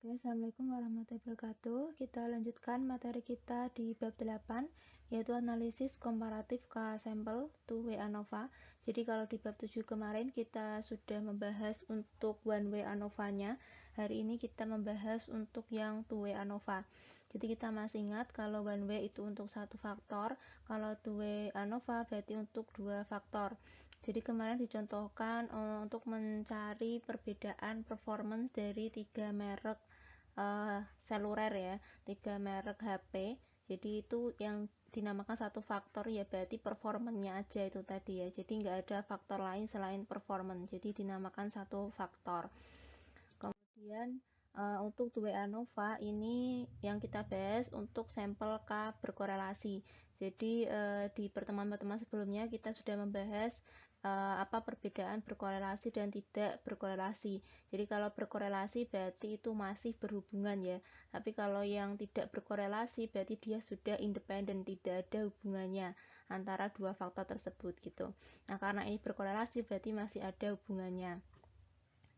Oke, Assalamualaikum warahmatullahi wabarakatuh. Kita lanjutkan materi kita di bab 8, yaitu analisis komparatif K-sampel to way ANOVA. Jadi kalau di bab 7 kemarin kita sudah membahas untuk one way ANOVA-nya. Hari ini kita membahas untuk yang two way ANOVA. Jadi kita masih ingat kalau one way itu untuk satu faktor, kalau two way ANOVA berarti untuk dua faktor. Jadi kemarin dicontohkan untuk mencari perbedaan performance dari tiga merek seluler ya, 3 merek HP. Jadi itu yang dinamakan satu faktor ya, berarti performanya aja itu tadi ya. Jadi nggak ada faktor lain selain performance. Jadi dinamakan satu faktor. Kemudian untuk 2 ANOVA ini yang kita bahas untuk sampel K berkorelasi. Jadi di pertemuan-pertemuan sebelumnya kita sudah membahas apa perbedaan berkorelasi dan tidak berkorelasi. Jadi kalau berkorelasi berarti itu masih berhubungan ya. Tapi kalau yang tidak berkorelasi berarti dia sudah independen, tidak ada hubungannya antara dua faktor tersebut gitu. Nah, karena ini berkorelasi berarti masih ada hubungannya.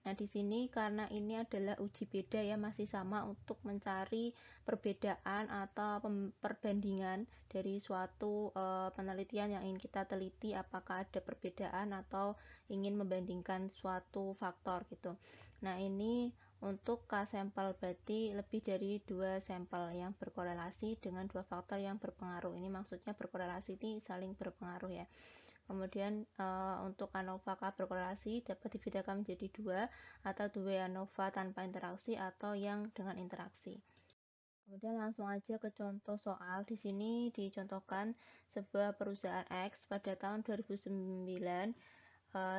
Nah, di sini karena ini adalah uji beda ya, masih sama untuk mencari perbedaan atau perbandingan dari suatu penelitian yang ingin kita teliti, apakah ada perbedaan atau ingin membandingkan suatu faktor gitu. Nah, ini untuk K-sampel berarti lebih dari 2 sampel yang berkorelasi dengan dua faktor yang berpengaruh. Ini maksudnya berkorelasi ini saling berpengaruh ya. Kemudian untuk ANOVA K berkorelasi dapat dibedakan menjadi dua, atau dua ANOVA tanpa interaksi atau yang dengan interaksi. Kemudian langsung aja ke contoh soal. Di sini dicontohkan sebuah perusahaan X pada tahun 2009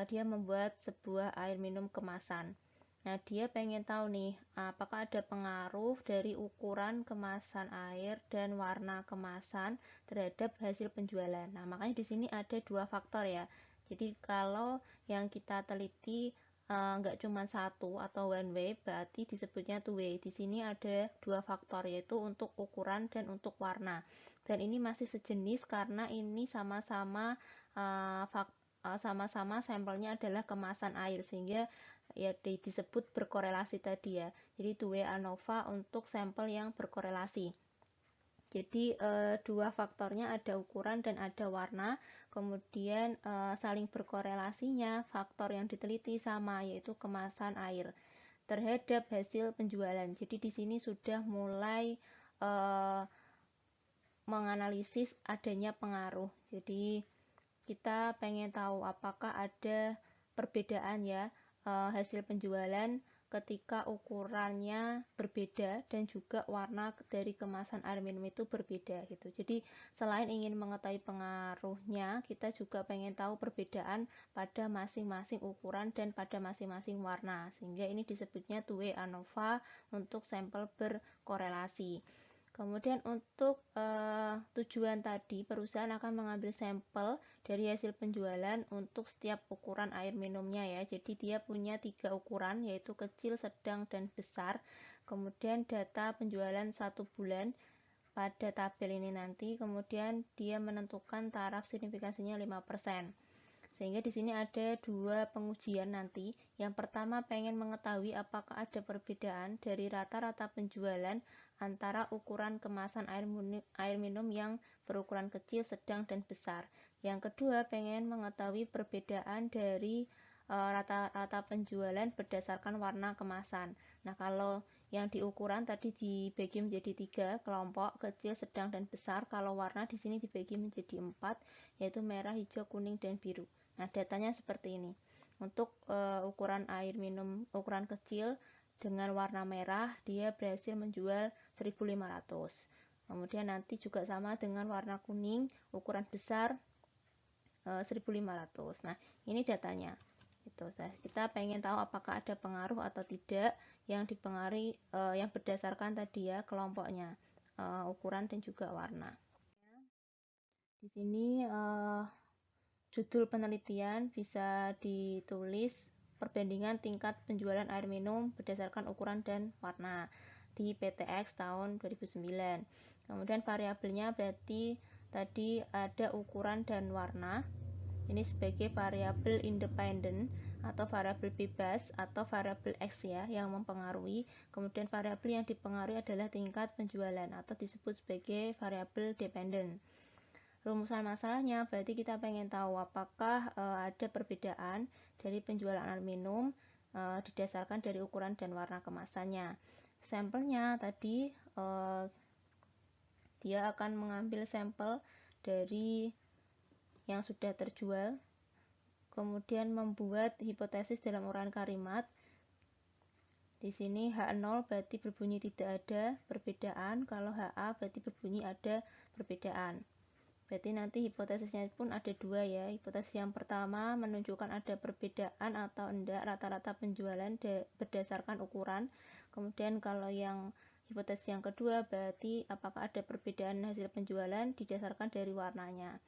dia membuat sebuah air minum kemasan. Nah, dia pengen tahu nih, apakah ada pengaruh dari ukuran kemasan air dan warna kemasan terhadap hasil penjualan. Nah, makanya di sini ada dua faktor ya. Jadi kalau yang kita teliti nggak cuma satu atau one way, berarti disebutnya two way. Di sini ada dua faktor, yaitu untuk ukuran dan untuk warna. Dan ini masih sejenis karena ini sama-sama sama-sama sampelnya adalah kemasan air, sehingga ya disebut berkorelasi tadi ya. Jadi two way ANOVA untuk sampel yang berkorelasi. Jadi dua faktornya ada ukuran dan ada warna, kemudian saling berkorelasinya faktor yang diteliti sama, yaitu kemasan air terhadap hasil penjualan. Jadi di sini sudah mulai menganalisis adanya pengaruh. Jadi kita pengen tahu apakah ada perbedaan ya hasil penjualan ketika ukurannya berbeda dan juga warna dari kemasan air minum itu berbeda gitu. Jadi selain ingin mengetahui pengaruhnya, kita juga pengen tahu perbedaan pada masing-masing ukuran dan pada masing-masing warna, sehingga ini disebutnya two way ANOVA untuk sampel berkorelasi. Kemudian untuk tujuan tadi, perusahaan akan mengambil sampel dari hasil penjualan untuk setiap ukuran air minumnya ya. Jadi dia punya 3 ukuran, yaitu kecil, sedang, dan besar. Kemudian data penjualan 1 bulan pada tabel ini nanti. Kemudian dia menentukan taraf signifikasinya 5%. Sehingga di sini ada dua pengujian nanti. Yang pertama pengen mengetahui apakah ada perbedaan dari rata-rata penjualan antara ukuran kemasan air minum yang berukuran kecil, sedang, dan besar. Yang kedua pengen mengetahui perbedaan dari rata-rata penjualan berdasarkan warna kemasan. Nah, kalau yang di ukuran tadi dibagi menjadi 3 kelompok, kecil, sedang, dan besar. Kalau warna di sini dibagi menjadi 4, yaitu merah, hijau, kuning, dan biru. Nah, datanya seperti ini. Untuk ukuran air minum ukuran kecil dengan warna merah, dia berhasil menjual 1.500. Kemudian nanti juga sama dengan warna kuning, ukuran besar 1.500. Nah, ini datanya. Gitu. Nah, kita pengen tahu apakah ada pengaruh atau tidak yang dipengaruhi yang berdasarkan tadi ya kelompoknya, ukuran dan juga warna. Di sini judul penelitian bisa ditulis perbandingan tingkat penjualan air minum berdasarkan ukuran dan warna di PTX tahun 2009. Kemudian variabelnya berarti tadi ada ukuran dan warna. Ini sebagai variabel independen. atau variabel bebas atau variabel X ya yang mempengaruhi. Kemudian variabel yang dipengaruhi adalah tingkat penjualan atau disebut sebagai variabel dependen. Rumusan masalahnya berarti kita pengen tahu apakah ada perbedaan dari penjualan air minum didasarkan dari ukuran dan warna kemasannya. Sampelnya tadi dia akan mengambil sampel dari yang sudah terjual, kemudian membuat hipotesis dalam uraian kalimat. Di sini H0 berarti berbunyi tidak ada perbedaan, kalau HA berarti berbunyi ada perbedaan. Berarti nanti hipotesisnya pun ada dua ya. Hipotesis yang pertama menunjukkan ada perbedaan atau enggak rata-rata penjualan berdasarkan ukuran. Kemudian kalau yang hipotesis yang kedua berarti apakah ada perbedaan hasil penjualan didasarkan dari warnanya.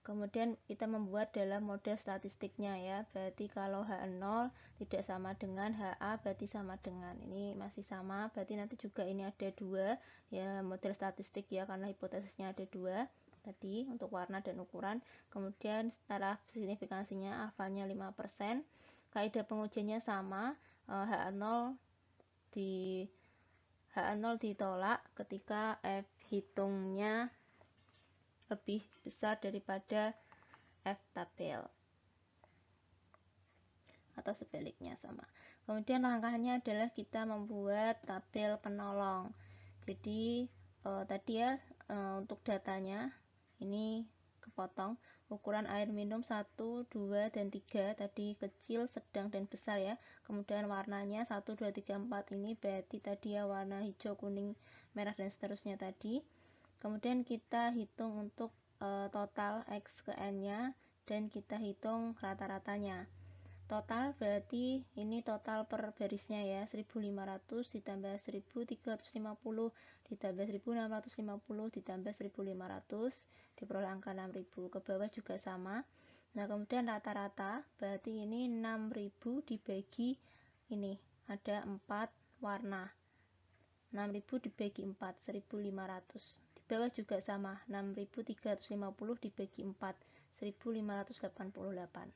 Kemudian kita membuat dalam model statistiknya ya. Berarti kalau H0 tidak sama dengan HA berarti sama dengan. Ini masih sama, berarti nanti juga ini ada dua ya model statistik ya karena hipotesisnya ada dua tadi untuk warna dan ukuran. Kemudian setelah signifikansinya alfanya 5%. Kaidah pengujiannya sama, H0 ditolak ketika F hitungnya lebih besar daripada F tabel atau sebaliknya sama. Kemudian langkahnya adalah kita membuat tabel penolong. Jadi tadi ya untuk datanya ini kepotong ukuran air minum 1, 2, dan 3 tadi kecil, sedang, dan besar ya. Kemudian warnanya 1, 2, 3, 4 ini berarti tadi ya warna hijau, kuning, merah, dan seterusnya tadi. Kemudian kita hitung untuk total X ke N nya dan kita hitung rata-ratanya. Total berarti ini total per barisnya ya, 1500 ditambah 1350 ditambah 1650 ditambah 1500 diperoleh angka 6000. Ke bawah juga sama. Nah kemudian rata-rata berarti ini 6000 dibagi ini ada 4 warna, 6000 dibagi 4 1500. Di bawah juga sama, 6350 dibagi 4 1588.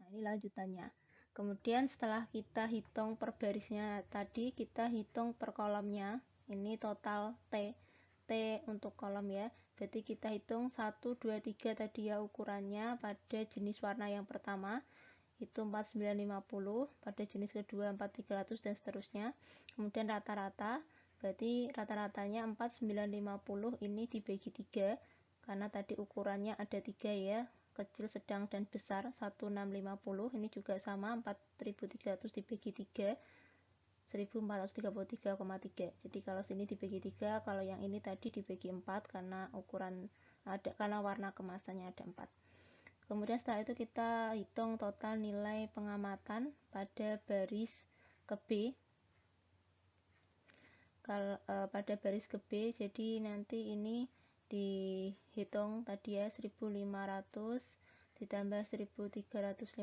Nah, ini lanjutannya. Kemudian setelah kita hitung per barisnya tadi, kita hitung per kolomnya. Ini total T. T untuk kolom ya. Berarti kita hitung 1, 2, 3 tadi ya ukurannya pada jenis warna yang pertama. Itu 4950, pada jenis kedua 4300 dan seterusnya. Kemudian rata-rata, berarti rata-ratanya 4950 ini dibagi 3. Karena tadi ukurannya ada 3 ya. Kecil, sedang, dan besar 1650 ini juga sama 4300 dibagi 3 1433,3. Jadi kalau sini dibagi 3, kalau yang ini tadi dibagi 4 karena ukuran ada, karena warna kemasannya ada 4. Kemudian setelah itu kita hitung total nilai pengamatan pada baris ke B. Kalau pada baris ke B, jadi nanti ini dihitung tadi ya 1500 ditambah 1350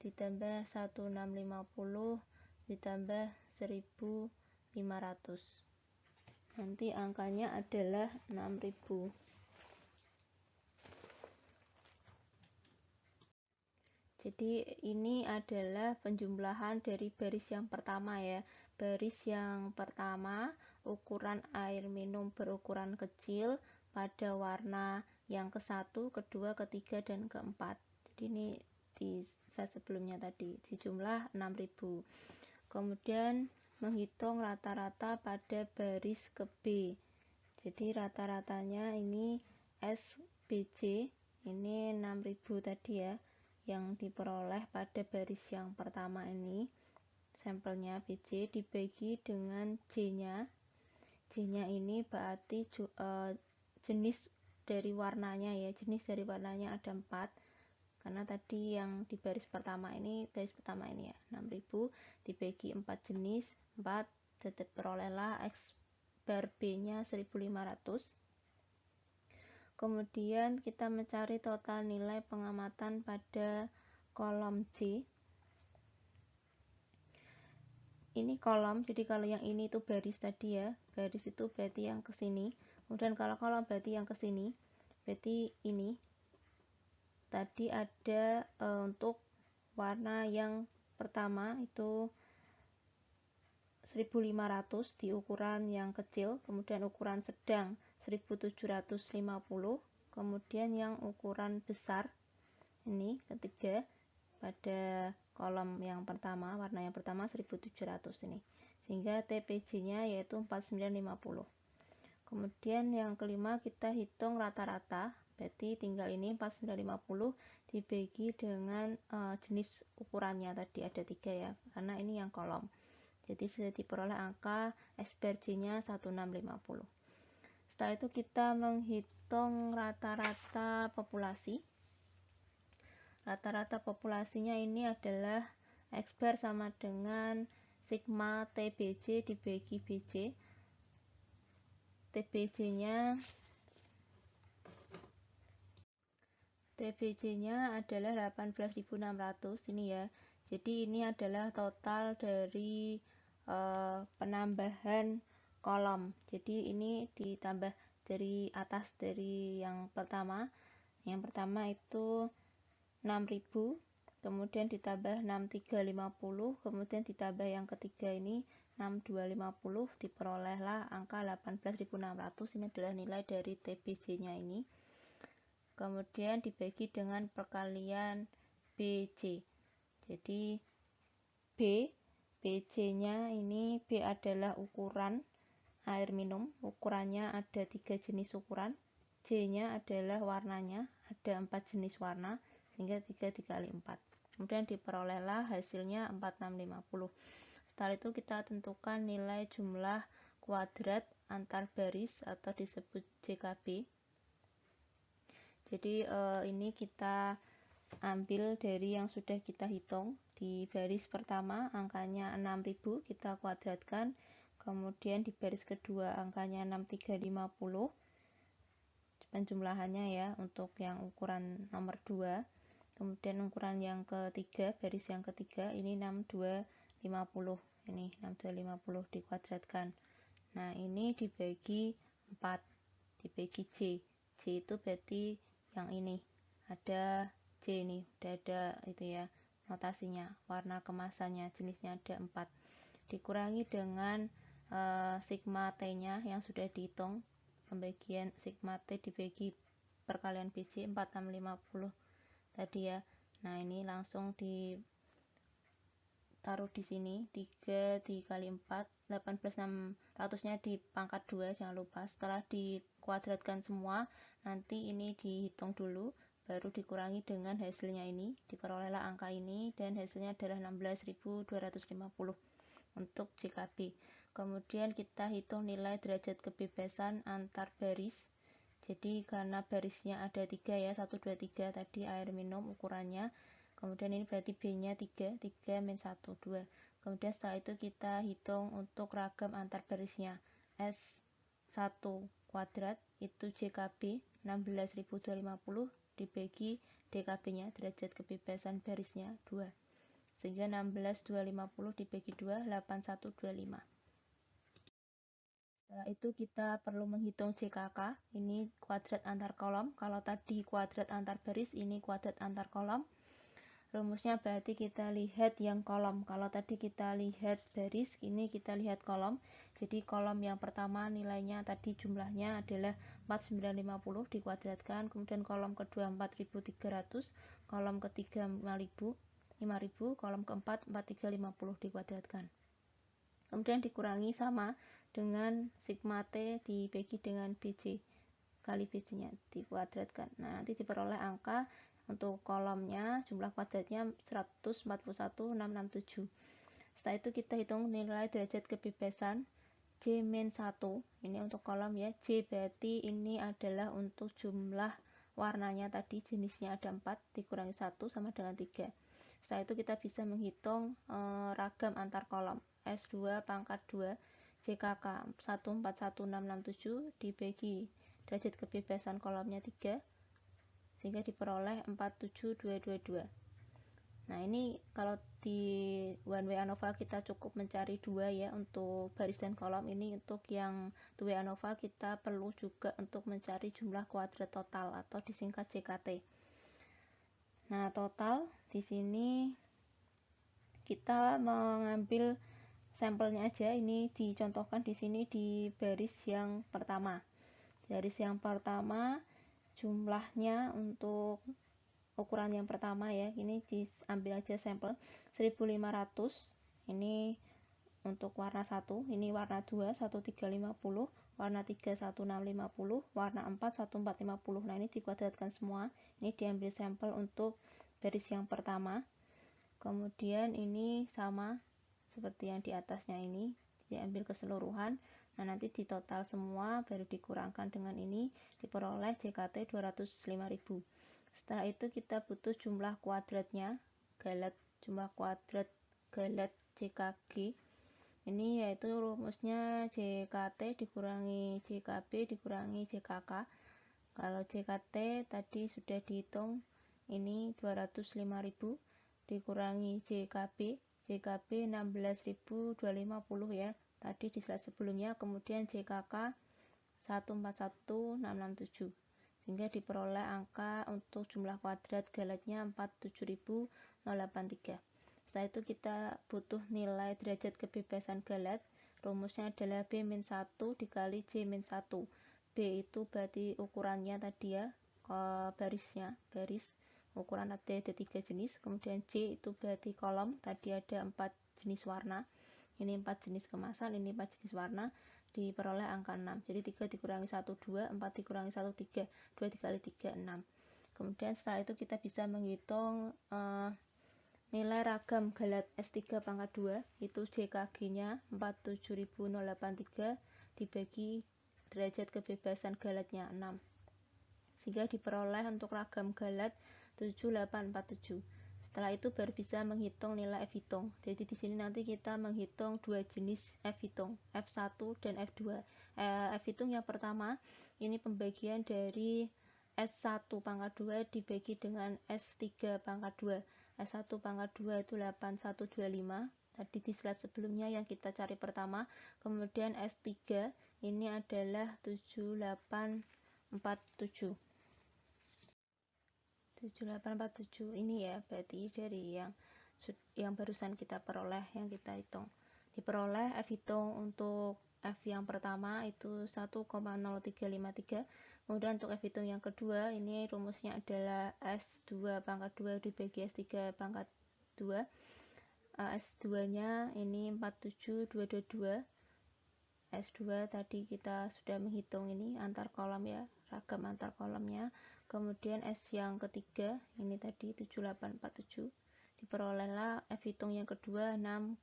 ditambah 1650 ditambah 1500. Nanti angkanya adalah 6000. Jadi ini adalah penjumlahan dari baris yang pertama ya. Baris yang pertama ukuran air minum berukuran kecil pada warna yang ke-1, kedua, ketiga, dan keempat. Jadi ini di slide sebelumnya tadi dijumlah 6000. Kemudian menghitung rata-rata pada baris ke B. Jadi rata-ratanya ini SBC ini 6000 tadi ya, yang diperoleh pada baris yang pertama ini. Sampelnya BC dibagi dengan J-nya. J-nya ini berarti jenis dari warnanya ya. Jenis dari warnanya ada 4. Karena tadi yang di baris pertama ini ya 6000 dibagi 4 jenis, 4 tetap perolehlah X bar B-nya 1500. Kemudian kita mencari total nilai pengamatan pada kolom C. Ini kolom, jadi kalau yang ini itu baris tadi ya, baris itu berarti yang ke sini. Kemudian kalau kolom berarti yang ke sini, berarti ini. tadi ada untuk warna yang pertama itu 1500 di ukuran yang kecil, kemudian ukuran sedang 1750, kemudian yang ukuran besar ini ketiga pada kolom yang pertama, warna yang pertama 1700 ini, sehingga TPJ-nya yaitu 4950. Kemudian yang kelima kita hitung rata-rata, berarti tinggal ini 4950 dibagi dengan jenis ukurannya tadi ada 3 ya, karena ini yang kolom. Jadi sudah diperoleh angka SPRJ-nya 1650. Setelah itu kita menghitung rata-rata populasi. Rata-rata populasinya ini adalah XBAR sama dengan sigma TBJ dibagi BJ. TBJ-nya adalah 18.600 ini ya. Jadi ini adalah total dari penambahan kolom. Jadi ini ditambah dari atas dari yang pertama. Yang pertama itu 6.000, kemudian ditambah 6.350, kemudian ditambah yang ketiga ini 6.250, diperolehlah angka 18.600. Ini adalah nilai dari TBJ-nya ini. Kemudian dibagi dengan perkalian BJ. Jadi BJ-nya ini, B adalah ukuran air minum, ukurannya ada 3 jenis ukuran. J-nya adalah warnanya, ada 4 jenis warna, sehingga 3 dikali 4. Kemudian diperolehlah hasilnya 4650. Setelah itu kita tentukan nilai jumlah kuadrat antar baris atau disebut JKB. Jadi ini kita ambil dari yang sudah kita hitung. Di baris pertama angkanya 6000 kita kuadratkan, kemudian di baris kedua angkanya 6350 penjumlahannya ya untuk yang ukuran nomor 2, kemudian ukuran yang ketiga, baris yang ketiga ini 6250, ini 6250 dikuadratkan. Nah ini dibagi 4, dibagi J itu berarti yang ini ada J ini udah ada itu ya notasinya, warna kemasannya jenisnya ada 4, dikurangi dengan sigma T nya yang sudah dihitung, pembagian sigma T dibagi perkalian BJ 4650 tadi ya. Nah ini langsung ditaruh di sini, 3 dikali 4 18.600 nya di pangkat 2 jangan lupa. Setelah dikuadratkan semua nanti ini dihitung dulu, baru dikurangi dengan hasilnya ini, diperolehlah angka ini dan hasilnya adalah 16.250 untuk JKB. Kemudian kita hitung nilai derajat kebebasan antar baris. Jadi karena barisnya ada 3 ya, 1 2 3 tadi air minum ukurannya. Kemudian ini berarti B-nya 3 min 1 2. Kemudian setelah itu kita hitung untuk ragam antar barisnya. S1 kuadrat itu JKB 16.250 dibagi DKB-nya derajat kebebasan barisnya 2. Sehingga 16.250 dibagi 2 8125. Setelah itu kita perlu menghitung JKK, ini kuadrat antar kolom. Kalau tadi kuadrat antar baris, ini kuadrat antar kolom. Rumusnya berarti kita lihat yang kolom. Kalau tadi kita lihat baris, ini kita lihat kolom. Jadi kolom yang pertama nilainya tadi jumlahnya adalah 4950 dikuadratkan, kemudian kolom kedua 4300, kolom ketiga 5000, kolom keempat 4350 dikuadratkan. Kemudian dikurangi sama dengan sigma T dibagi dengan BJ kali BJ-nya dikuadratkan. Nah, nanti diperoleh angka untuk kolomnya, jumlah kuadratnya 141.667. Setelah itu kita hitung nilai derajat kebebasan J-1. Ini untuk kolom ya. J berarti ini adalah untuk jumlah warnanya tadi, jenisnya ada 4, dikurangi 1 sama dengan 3. Setelah itu kita bisa menghitung ragam antar kolom. S2 pangkat 2 JKK 141667 dibagi derajat kebebasan kolomnya 3 sehingga diperoleh 47222. Nah ini kalau di One Way ANOVA kita cukup mencari 2 ya untuk baris dan kolom. Ini untuk yang Two Way ANOVA kita perlu juga untuk mencari jumlah kuadrat total atau disingkat JKT. Nah, total di sini kita mengambil sampelnya aja. Ini dicontohkan di sini di baris yang pertama. Baris yang pertama jumlahnya untuk ukuran yang pertama ya, ini diambil aja sampel 1500. Ini untuk warna 1, ini warna 2 1350, warna 3 1650, warna 4 1450. Nah, ini dikuadratkan semua. Ini diambil sampel untuk baris yang pertama. Kemudian ini sama seperti yang di atasnya, ini diambil keseluruhan. Nah, nanti ditotal semua baru dikurangkan dengan ini, diperoleh JKT 205.000. Setelah itu kita butuh jumlah kuadratnya, jumlah kuadrat galet JKG. Ini yaitu rumusnya JKT dikurangi JKB dikurangi JKK. Kalau JKT tadi sudah dihitung, ini 205.000 dikurangi JKB 16.250 ya, tadi di slide sebelumnya. Kemudian JKK 141667, sehingga diperoleh angka untuk jumlah kuadrat galetnya 47.083. Setelah itu kita butuh nilai derajat kebebasan galet. Rumusnya adalah B-1 dikali J-1. B itu berarti ukurannya tadi ya, barisnya, baris ukuran ada 3 jenis. Kemudian J itu berarti kolom, tadi ada 4 jenis warna, ini 4 jenis kemasan, ini 4 jenis warna, diperoleh angka 6. Jadi 3 dikurangi 1 2, 4 dikurangi 1 3, 2 dikali 3 6. Kemudian setelah itu kita bisa menghitung nilai ragam galet S3 pangkat 2, itu JKG nya 47.083 dibagi derajat kebebasan galetnya 6, sehingga diperoleh untuk ragam galet 7847. Setelah itu baru bisa menghitung nilai F hitung. Jadi di sini nanti kita menghitung dua jenis F hitung, F1 dan F2. F hitung yang pertama, ini pembagian dari S1 pangkat 2 dibagi dengan S3 pangkat 2. S1 pangkat 2 itu 8125. Tadi di slide sebelumnya yang kita cari pertama. Kemudian S3 ini adalah 7847. 7847 ini ya, berarti dari yang barusan kita peroleh, yang kita hitung. Diperoleh F hitung untuk F yang pertama itu 1,0353. Kemudian untuk F hitung yang kedua, ini rumusnya adalah S2 pangkat 2 dibagi S3 pangkat 2. S2 nya ini 47222. S2 tadi kita sudah menghitung ini antar kolom ya, ragam antar kolomnya. Kemudian S yang ketiga ini tadi 7847, diperolehlah F hitung yang kedua 6,018. Nah,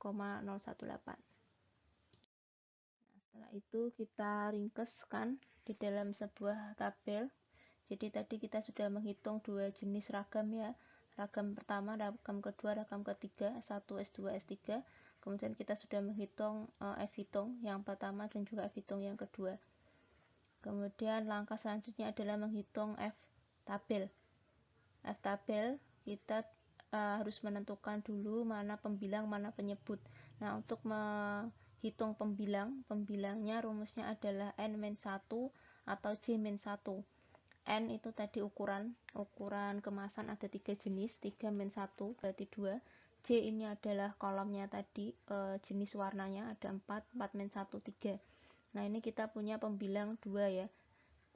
setelah itu kita ringkeskan di dalam sebuah tabel. Jadi tadi kita sudah menghitung dua jenis ragam ya, ragam pertama, ragam kedua, ragam ketiga, S1, S2, S3. Kemudian kita sudah menghitung F hitung yang pertama dan juga F hitung yang kedua. Kemudian langkah selanjutnya adalah menghitung F tabel. F tabel kita harus menentukan dulu mana pembilang, mana penyebut. Nah, untuk menghitung pembilangnya rumusnya adalah N-1 atau J-1. N itu tadi ukuran kemasan ada 3 jenis, 3-1 berarti 2. J ini adalah kolomnya tadi, jenis warnanya ada 4, 4-1 3. Nah, ini kita punya pembilang 2 ya.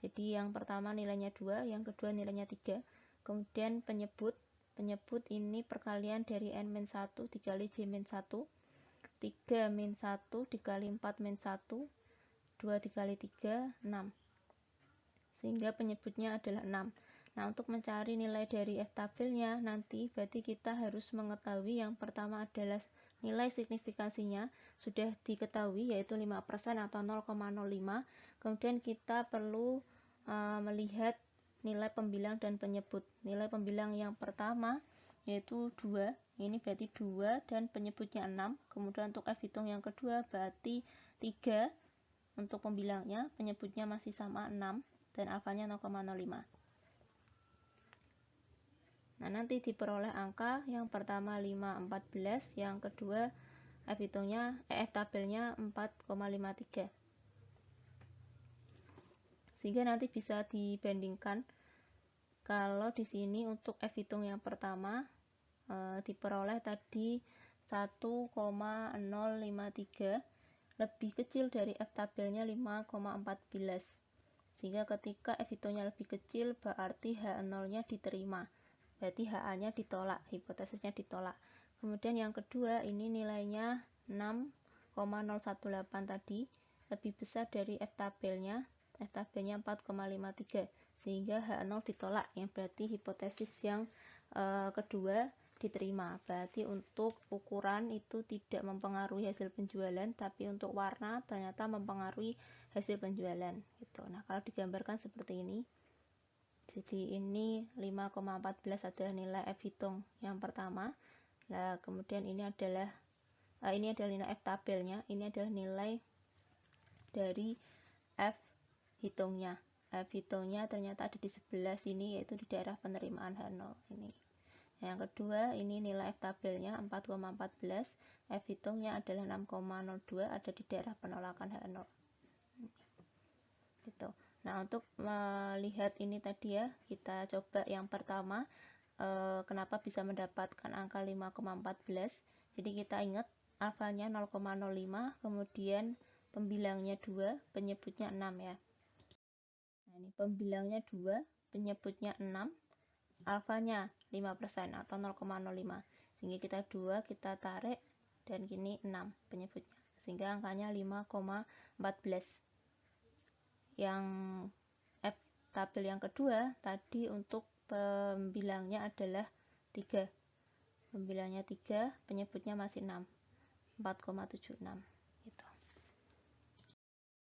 Jadi yang pertama nilainya 2, yang kedua nilainya 3. Kemudian penyebut ini perkalian dari N-1 dikali J-1. 3-1 dikali 4-1, 2 dikali 3, 6. Sehingga penyebutnya adalah 6. Nah, untuk mencari nilai dari F tabelnya nanti berarti kita harus mengetahui yang pertama adalah nilai signifikansinya sudah diketahui yaitu 5% atau 0,05. Kemudian kita perlu melihat nilai pembilang dan penyebut. Nilai pembilang yang pertama yaitu 2, ini berarti 2 dan penyebutnya 6. Kemudian untuk F hitung yang kedua berarti 3 untuk pembilangnya, penyebutnya masih sama 6 dan alfanya 0,05. Nah, nanti diperoleh angka yang pertama 5,14, yang kedua F tabelnya 4,53. Sehingga nanti bisa dibandingkan Kalau di sini untuk F hitung yang pertama diperoleh tadi 1,053, lebih kecil dari F tabelnya 5,14. Sehingga ketika F hitungnya lebih kecil berarti H0-nya diterima. Berarti HA-nya ditolak, hipotesisnya ditolak. Kemudian yang kedua, ini nilainya 6,018 tadi, lebih besar dari F tabelnya. F tabelnya 4,53, sehingga H0 ditolak, yang berarti hipotesis yang kedua diterima. Berarti untuk ukuran itu tidak mempengaruhi hasil penjualan, tapi untuk warna ternyata mempengaruhi hasil penjualan gitu. Nah, kalau digambarkan seperti ini, jadi ini 5,14 adalah nilai F hitung yang pertama. Nah, kemudian ini adalah nilai F tabelnya, ini adalah nilai dari F hitungnya. F hitungnya ternyata ada di sebelah sini, yaitu di daerah penerimaan H0 ini. Yang kedua, ini nilai F tabelnya 4,14, F hitungnya adalah 6,02, ada di daerah penolakan H0. Gitu. Nah, untuk melihat ini tadi ya, kita coba yang pertama, kenapa bisa mendapatkan angka 5,14. Jadi kita ingat alfanya 0,05, kemudian pembilangnya 2, penyebutnya 6 ya. Nah, ini pembilangnya 2, penyebutnya 6, alfanya 5% atau 0,05. Sehingga kita 2, kita tarik, dan gini 6 penyebutnya. Sehingga angkanya 5,14. Yang F tabel yang kedua tadi untuk pembilangnya adalah 3. Pembilangnya 3, penyebutnya masih 6. 4,76 gitu.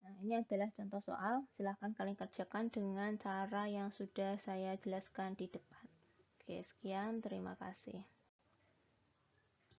Nah, ini adalah contoh soal. Silahkan kalian kerjakan dengan cara yang sudah saya jelaskan di depan. Oke, sekian. Terima kasih.